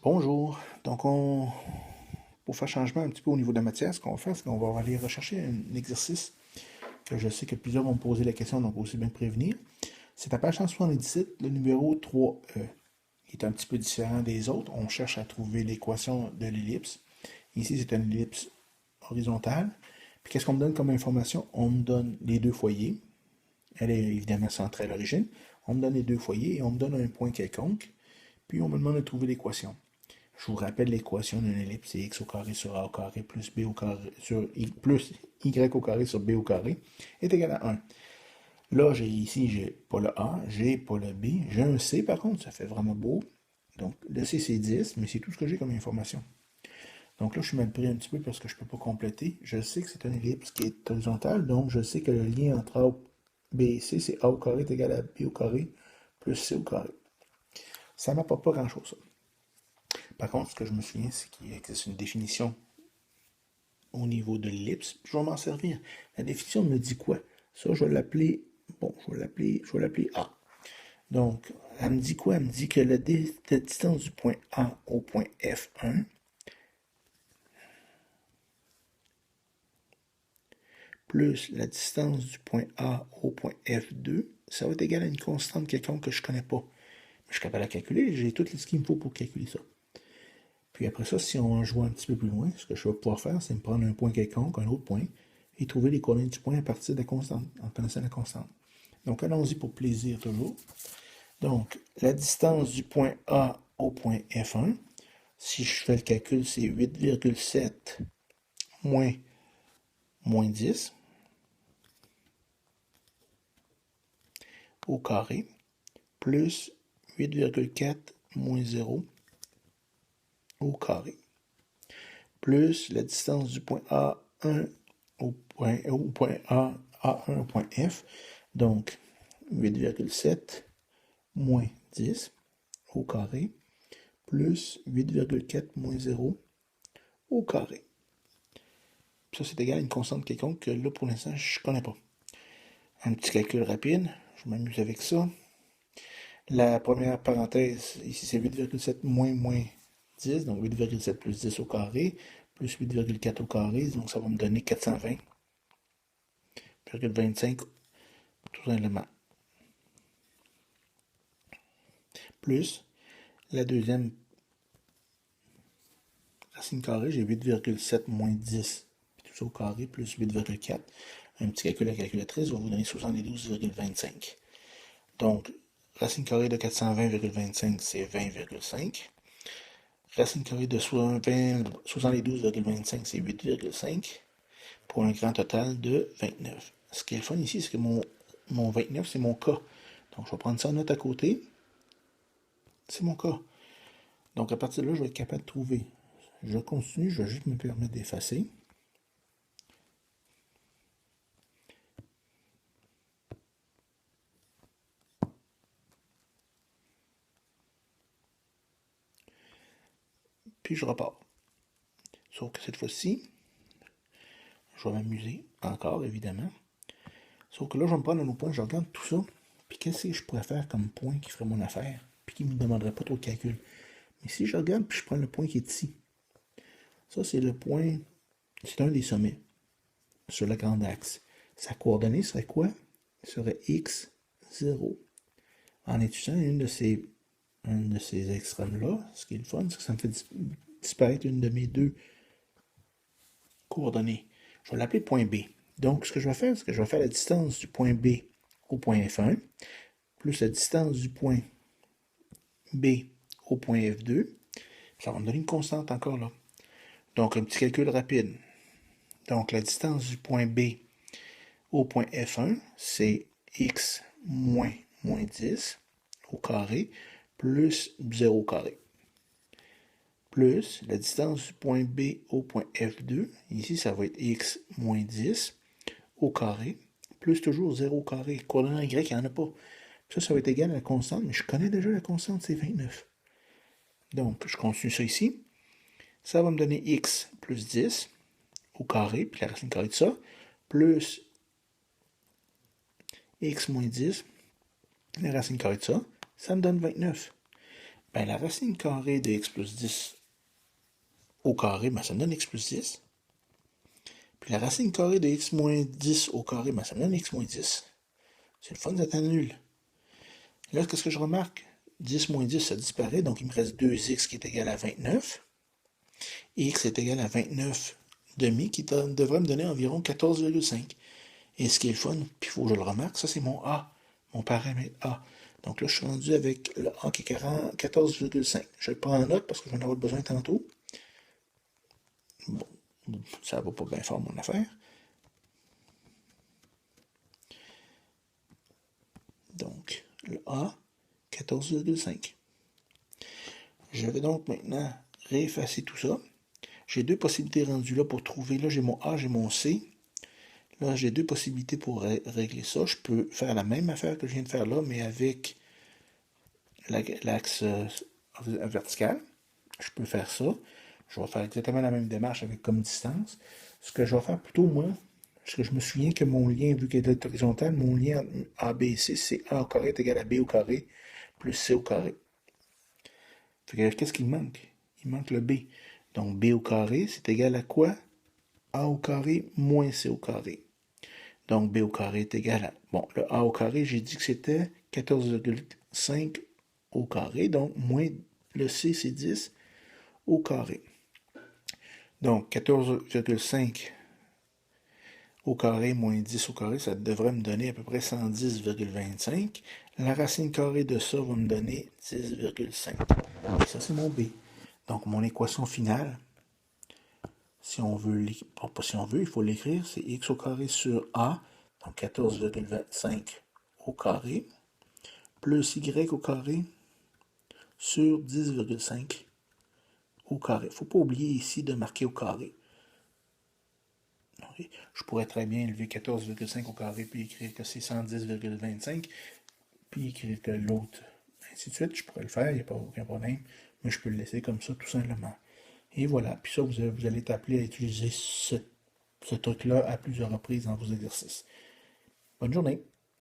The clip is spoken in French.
Bonjour. Pour faire changement un petit peu au niveau de la matière, ce qu'on va faire, c'est qu'on va aller rechercher un exercice que je sais que plusieurs vont me poser la question, donc aussi bien prévenir. C'est à page 177, le numéro 3E. Il est un petit peu différent des autres. On cherche à trouver l'équation de l'ellipse. Ici, c'est une ellipse horizontale. Puis qu'est-ce qu'on me donne comme information? On me donne les deux foyers. Elle est évidemment centrée à l'origine. On me donne les deux foyers et on me donne un point quelconque. Puis on me demande de trouver l'équation. Je vous rappelle l'équation d'une ellipse, c'est x au carré sur a au carré plus b au carré sur plus y au carré sur b au carré est égal à 1. Là, j'ai pas le a, j'ai pas le b, j'ai un c par contre, ça fait vraiment beau. Donc le c c'est 10, mais c'est tout ce que j'ai comme information. Donc là, je suis mal pris un petit peu parce que je ne peux pas compléter. Je sais que c'est une ellipse qui est horizontale, donc je sais que le lien entre a, b et c, c'est a au carré est égal à b au carré plus c au carré. Ça ne m'apporte pas grand-chose, ça. Par contre, ce que je me souviens, c'est qu'il existe une définition au niveau de l'ellipse. Je vais m'en servir. La définition me dit quoi? Ça, je vais l'appeler, je vais l'appeler A. Donc, elle me dit quoi? Elle me dit que la distance du point A au point F1 plus la distance du point A au point F2, ça va être égal à une constante quelconque que je ne connais pas. Mais je suis capable de la calculer, j'ai tout ce qu'il me faut pour calculer ça. Puis après ça, si on joue un petit peu plus loin, ce que je vais pouvoir faire, c'est me prendre un point quelconque, un autre point, et trouver les coordonnées du point à partir de la constante, en connaissant la constante. Donc allons-y pour plaisir toujours. Donc, la distance du point A au point F1, si je fais le calcul, c'est 8,7 moins 10 au carré, plus 8,4 moins 0 au carré, plus la distance du point A1 au point A1 au point F, donc 8,7 moins 10 au carré, plus 8,4 moins 0 au carré. Ça, c'est égal à une constante quelconque que là, pour l'instant, je ne connais pas. Un petit calcul rapide, je m'amuse avec ça. La première parenthèse, ici, c'est 8,7 moins 10, donc 8,7 plus 10 au carré, plus 8,4 au carré, donc ça va me donner 420,25 tout simplement. Plus la deuxième racine carrée, j'ai 8,7 moins 10, tout ça au carré, plus 8,4. Un petit calcul à la calculatrice va vous donner 72,25. Donc, racine carrée de 420,25, c'est 20,5. Racine carrée de 72,25, c'est 8,5. Pour un grand total de 29. Ce qui est le fun ici, c'est que mon 29, c'est mon cas. Donc, je vais prendre ça en note à côté. C'est mon cas. Donc, à partir de là, je vais être capable de trouver. Je continue, je vais juste me permettre d'effacer. Puis, je repars. Sauf que cette fois-ci, je vais m'amuser encore, évidemment. Sauf que là, je vais me prendre un autre point, je regarde tout ça. Puis, qu'est-ce que je pourrais faire comme point qui ferait mon affaire? Puis, qui ne me demanderait pas trop de calcul. Mais si je regarde, puis je prends le point qui est ici. Ça, c'est le point, c'est un des sommets sur le grand axe. Sa coordonnée serait quoi? Serait x0. En étudiant un de ces extrêmes-là, ce qui est le fun, c'est que ça me fait disparaître une de mes deux coordonnées. Je vais l'appeler point B. Donc, ce que je vais faire, c'est que je vais faire la distance du point B au point F1, plus la distance du point B au point F2. Ça va me donner une constante encore là. Donc, un petit calcul rapide. Donc, la distance du point B au point F1, c'est x moins 10 au carré plus 0 au carré. Plus la distance du point B au point F2, ici ça va être x moins 10 au carré, plus toujours 0 au carré. Coordonnée Y, il n'y en a pas. Ça va être égal à la constante, mais je connais déjà la constante, c'est 29. Donc, je continue ça ici. Ça va me donner x plus 10 au carré, puis la racine carrée de ça, plus x moins 10, la racine carrée de ça, ça me donne 29. ben, la racine carrée de x plus 10 au carré, ben, ça me donne x plus 10. Puis la racine carrée de x moins 10 au carré, ben, ça me donne x moins 10. C'est le fun d'être nul. Là, qu'est-ce que je remarque? 10 moins 10, ça disparaît, donc il me reste 2x qui est égal à 29. Et x est égal à 29 demi, qui devrait me donner environ 14,5. Et ce qui est le fun, puis il faut que je le remarque, ça c'est mon A, mon paramètre A. Donc là, je suis rendu avec le A qui est 14,5. Je le prends en note parce que je vais en avoir besoin tantôt. Bon, ça va pas bien faire mon affaire. Donc, le A, 14,5. Je vais donc maintenant réeffacer tout ça. J'ai deux possibilités rendues là pour trouver. Là, j'ai mon A, j'ai mon C. Là, j'ai deux possibilités pour régler ça. Je peux faire la même affaire que je viens de faire là, mais avec l'axe vertical. Je peux faire ça. Je vais faire exactement la même démarche avec comme distance. Ce que je vais faire plutôt, moi, parce que je me souviens que mon lien, vu qu'il est horizontal, mon lien entre A, B et C, c'est A au carré est égal à B au carré plus C au carré. Fait que qu'est-ce qu'il manque? Il manque le B. Donc B au carré, c'est égal à quoi? A au carré moins C au carré. Donc B au carré est égal à... Bon, le A au carré, j'ai dit que c'était 14,5 au carré, donc moins le C, c'est 10 au carré. Donc 14,5 au carré moins 10 au carré, ça devrait me donner à peu près 110,25. La racine carrée de ça va me donner 10,5. Et ça, c'est mon B. Donc mon équation finale, si on veut, pas si on veut, il faut l'écrire, c'est x au carré sur A, donc 14,25 au carré, plus y au carré sur 10,5 au carré. Il ne faut pas oublier ici de marquer au carré. Je pourrais très bien élever 14,5 au carré, puis écrire que c'est 110,25, puis écrire que l'autre, ainsi de suite. Je pourrais le faire, il n'y a pas aucun problème, mais je peux le laisser comme ça, tout simplement. Et voilà, puis ça, vous allez être appelé à utiliser ce truc-là à plusieurs reprises dans vos exercices. Bonne journée!